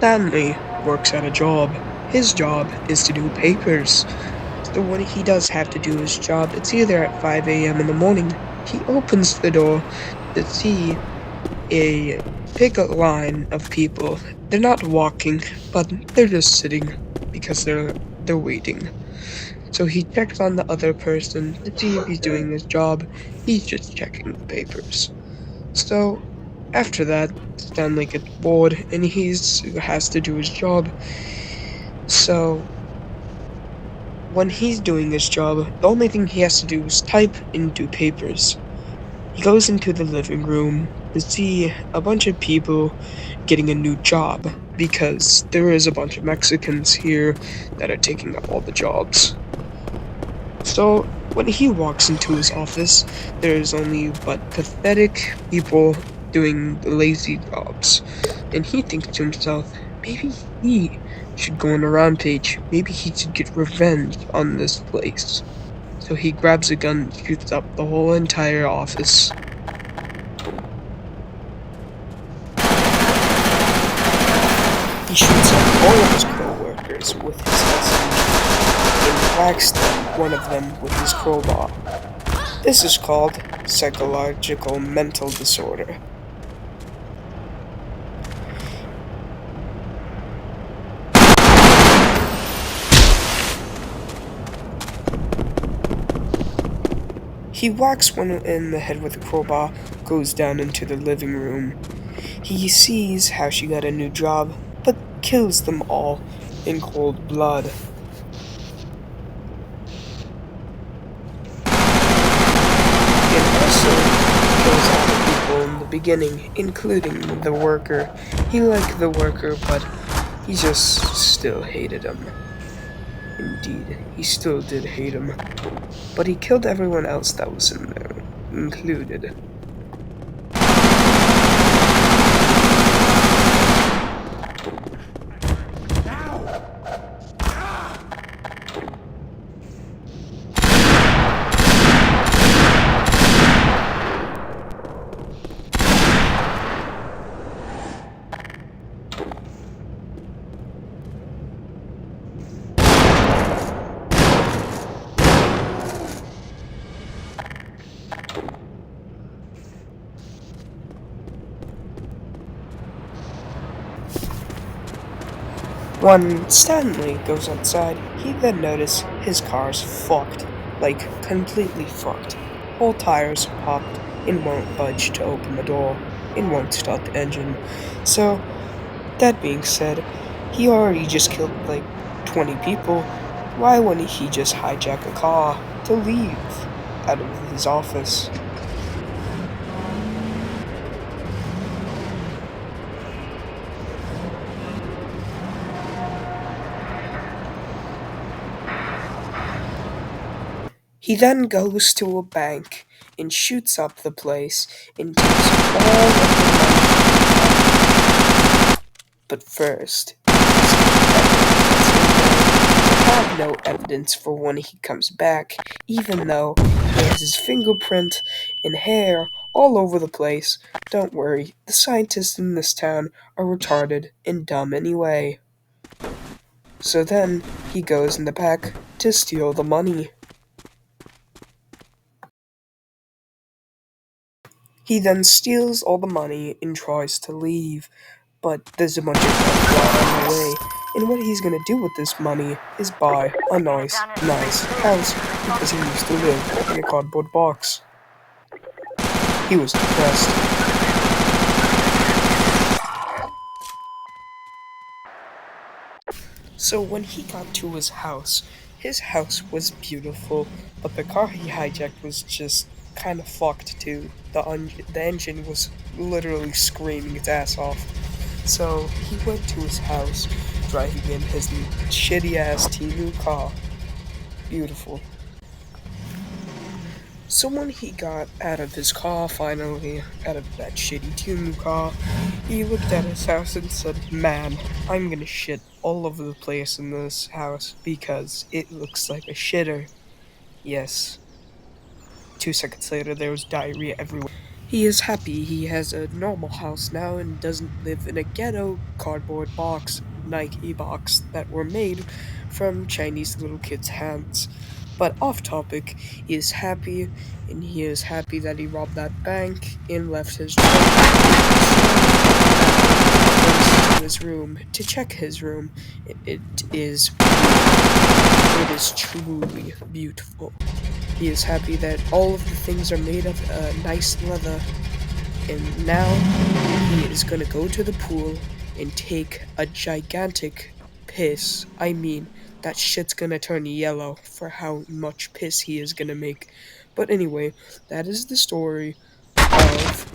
Stanley works at a job. His job is to do papers. So when he does have to do his job, it's either at 5 a.m. in the morning. He opens the door to see a big line of people. They're not walking, but they're just sitting because they're waiting. So he checks on the other person to see if he's doing his job. He's just checking the papers. So after that, Stanley gets bored and has to do his job. So when he's doing his job, the only thing he has to do is type and do papers. He goes into the living room to see a bunch of people getting a new job because there is a bunch of Mexicans here that are taking up all the jobs. So when he walks into his office, there's only but pathetic people doing the lazy jobs. And he thinks to himself, maybe he should go on a rampage. Maybe he should get revenge on this place. So he grabs a gun and shoots up the whole entire office. He shoots up all of his co-workers with his SMG and whacks one of them with his crowbar. This is called psychological mental disorder. He whacks one in the head with a crowbar, goes down into the living room. He sees how she got a new job, but kills them all in cold blood. And also kills all the people in the beginning, including the worker. He liked the worker, but he just still hated him. Indeed, he still did hate him. But he killed everyone else that was in there, included. When Stanley goes outside, he then notices his car's fucked. Like, completely fucked. Whole tires popped and won't budge to open the door. It won't start the engine. So, that being said, he already just killed like 20 people. Why wouldn't he just hijack a car to leave out of his office? He then goes to a bank and shoots up the place and takes all of the money. But first, to have no evidence for when he comes back, even though he has his fingerprint and hair all over the place. Don't worry, the scientists in this town are retarded and dumb anyway. So then, he goes in the back to steal the money. He then steals all the money and tries to leave, but there's a bunch of people on the way, and what he's gonna do with this money is buy a nice house because he used to live in a cardboard box. He was depressed. So when he got to his house was beautiful, but the car he hijacked was just kind of fucked too. The engine was literally screaming its ass off. So he went to his house, driving in his shitty ass new car. Beautiful. So when he got out of his car finally, out of that shitty new car, he looked at his house and said, "Man, I'm gonna shit all over the place in this house because it looks like a shitter." Yes. 2 seconds later, there was diarrhea everywhere. He is happy he has a normal house now and doesn't live in a ghetto cardboard box, Nike box that were made from Chinese little kids' hands. But off topic, he is happy, and he is happy that he robbed that bank and left his job. So, goes to his room to check his room. It is beautiful. It is truly beautiful. He is happy that all of the things are made of nice leather, and now he is gonna go to the pool and take a gigantic piss. I mean, that shit's gonna turn yellow for how much piss he is gonna make. But anyway, that is the story of